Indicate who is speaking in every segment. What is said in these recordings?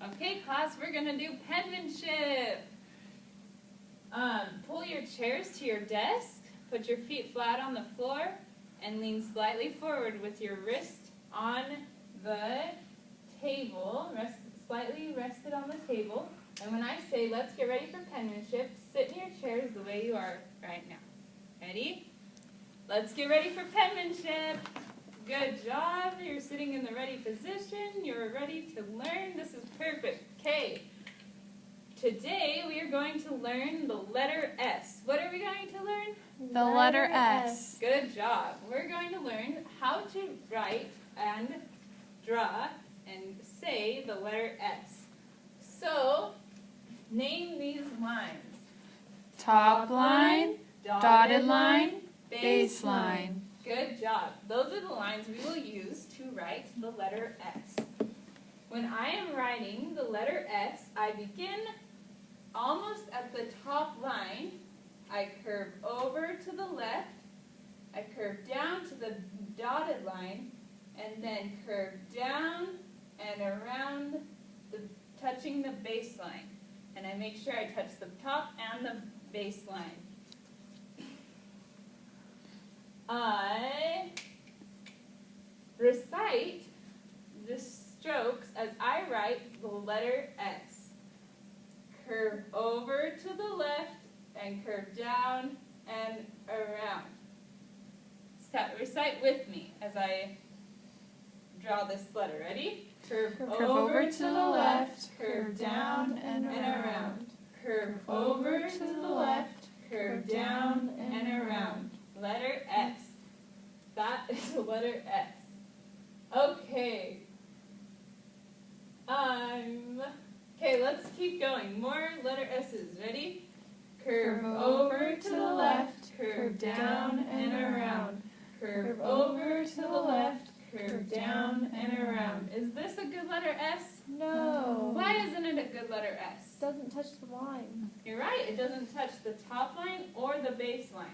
Speaker 1: Okay, class, we're going to do penmanship. Pull your chairs to your desk, put your feet flat on the floor, and lean slightly forward with your wrist on the table, slightly rested on the table. And when I say, let's get ready for penmanship, sit in your chairs the way you are right now. Ready? Let's get ready for penmanship. Good job. You're sitting in the ready position. You're ready to learn. This is perfect. Okay. Today we are going to learn the letter S. What are we going to learn?
Speaker 2: The letter S.
Speaker 1: Good job. We're going to learn how to write and draw and say the letter S. So, name these lines.
Speaker 2: Top line, dotted line, base line.
Speaker 1: Good job. Those are the lines we will use to write the letter S. When I am writing the letter S, I begin almost at the top line. I curve over to the left. I curve down to the dotted line, and then curve down and around, touching the base line. And I make sure I touch the top and the base line. I recite the strokes as I write the letter S. Curve over to the left and curve down and around. Recite with me as I draw this letter. Ready? Curve over to the left, curve down and around. Curve over to the left, curve down and around. Letter S. That is the letter S. Okay. Okay, let's keep going. More letter S's. Ready? Curve over to the left, curve down and around. Curve over to the left, curve down and around. Is this a good letter S?
Speaker 2: No.
Speaker 1: Why isn't it a good letter S?
Speaker 2: It doesn't touch the lines.
Speaker 1: You're right. It doesn't touch the top line or the base line.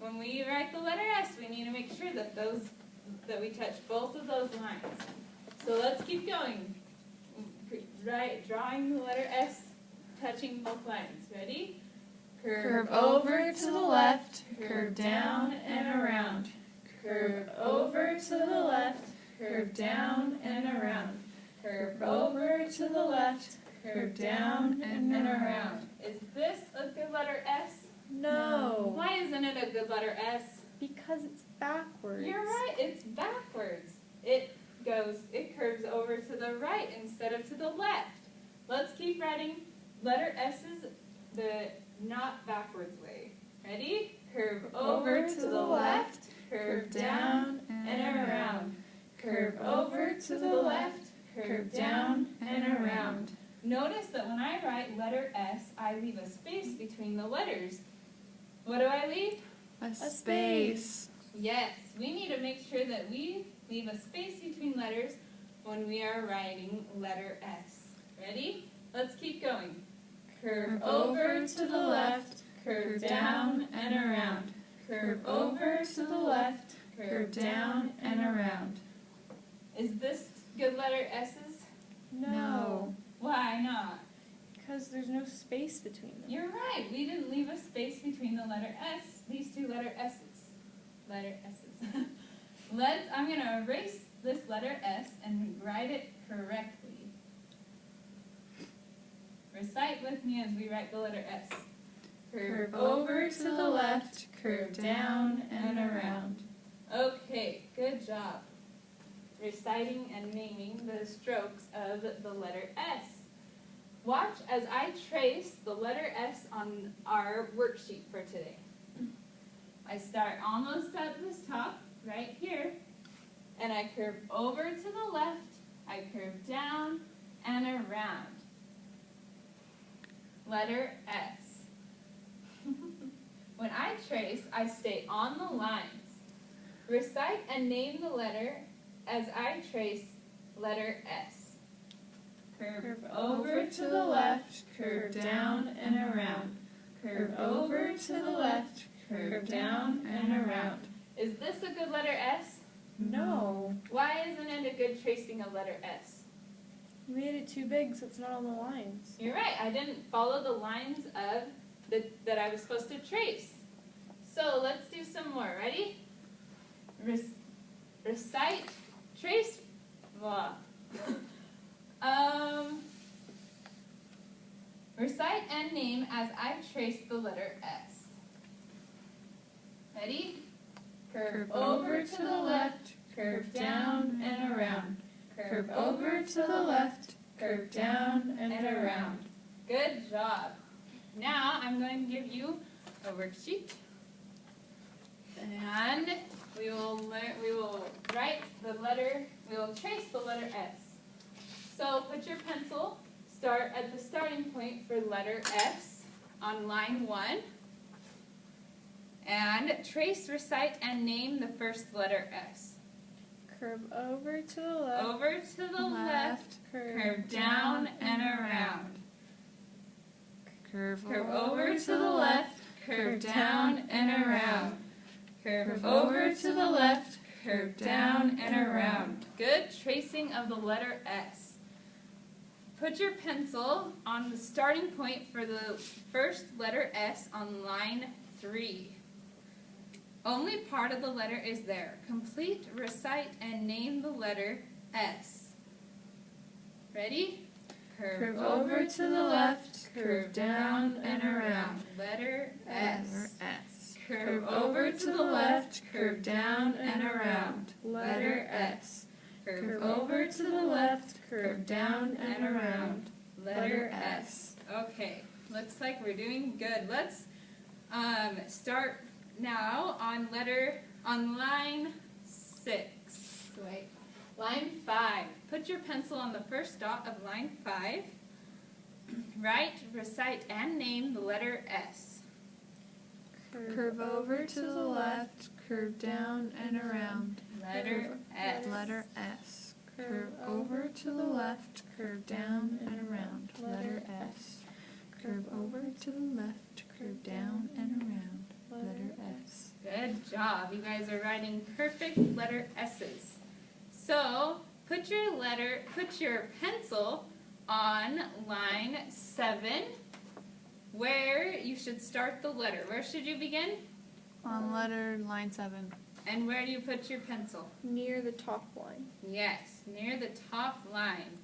Speaker 1: When we write the letter S, we need to make sure that we touch both of those lines. So let's keep going. Drawing the letter S, touching both lines. Ready?
Speaker 2: Curve over to the left,
Speaker 1: curve down and around. Curve over to the left, curve down and around. Curve over to the left, curve down and around. Is this a good letter S?
Speaker 2: No.
Speaker 1: Why isn't it a good letter S?
Speaker 2: Because it's backwards.
Speaker 1: You're right, it's backwards. It curves over to the right instead of to the left. Let's keep writing letter S's the not backwards way. Ready? Curve over to the left, curve down and around. Curve over to the left, curve down and around. Notice that when I write letter S, I leave a space between the letters. What do I leave?
Speaker 2: A space.
Speaker 1: Yes, we need to make sure that we leave a space between letters when we are writing letter S. Ready? Let's keep going. Curve over to the left, curve down and around. Curve over to the left, curve down and around. Is this good letter S's?
Speaker 2: No.
Speaker 1: Why not?
Speaker 2: Because there's no space between them.
Speaker 1: You're right. We didn't leave a space between the letter S, these two letter S's. Letter S's. I'm going to erase this letter S and write it correctly. Recite with me as we write the letter S. Curve over to the left, curve down and around. Okay, good job. Reciting and naming the strokes of the letter S. Watch as I trace the letter S on our worksheet for today. I start almost at this top, right here, and I curve over to the left, I curve down and around. Letter S. When I trace, I stay on the lines. Recite and name the letter as I trace letter S. Curve over to the left, curve down and around. Curve over to the left, curve down and around. Is this a good letter S?
Speaker 2: No.
Speaker 1: Why isn't it a good tracing of letter S?
Speaker 2: You made it too big so it's not on the lines.
Speaker 1: You're right. I didn't follow the lines of that I was supposed to trace. So let's do some more. Ready? Recite, trace, blah. Recite and name as I trace the letter S. Ready? Curve over to the left, curve down and around. Curve over to the left, curve down and around. Good job. Now I'm going to give you a worksheet. And we will trace the letter S. So put your pencil, start at the starting point for letter S on line 1. And trace, recite, and name the first letter S.
Speaker 2: Curve over to the left.
Speaker 1: Over to the left, curve down and around.
Speaker 2: Curve
Speaker 1: over to the left, curve down and around. Curve over to the left, curve down and around. Good tracing of the letter S. Put your pencil on the starting point for the first letter S on line 3. Only part of the letter is there. Complete, recite, and name the letter S. Ready?
Speaker 2: Curve over to the left,
Speaker 1: curve down and around. Letter S. Curve over to the left, curve down and around. Letter S. Curve over to the left, curve down and around. Letter S. Okay, looks like we're doing good. Let's start now on line 6. Wait, line 5. Put your pencil on the first dot of line 5. Write, recite, and name the letter S.
Speaker 2: Curve over to the left, curve down and around.
Speaker 1: Letter S.
Speaker 2: Letter S. Curve over to the left, curve down and around. Letter S. Curve over to the left, curve down and around. Letter S.
Speaker 1: Good job. You guys are writing perfect letter S's. So put your pencil on line 7, where you should start the letter. Where should you begin?
Speaker 2: On line 7.
Speaker 1: And where do you put your pencil?
Speaker 2: Near the top line.
Speaker 1: Yes, near the top line.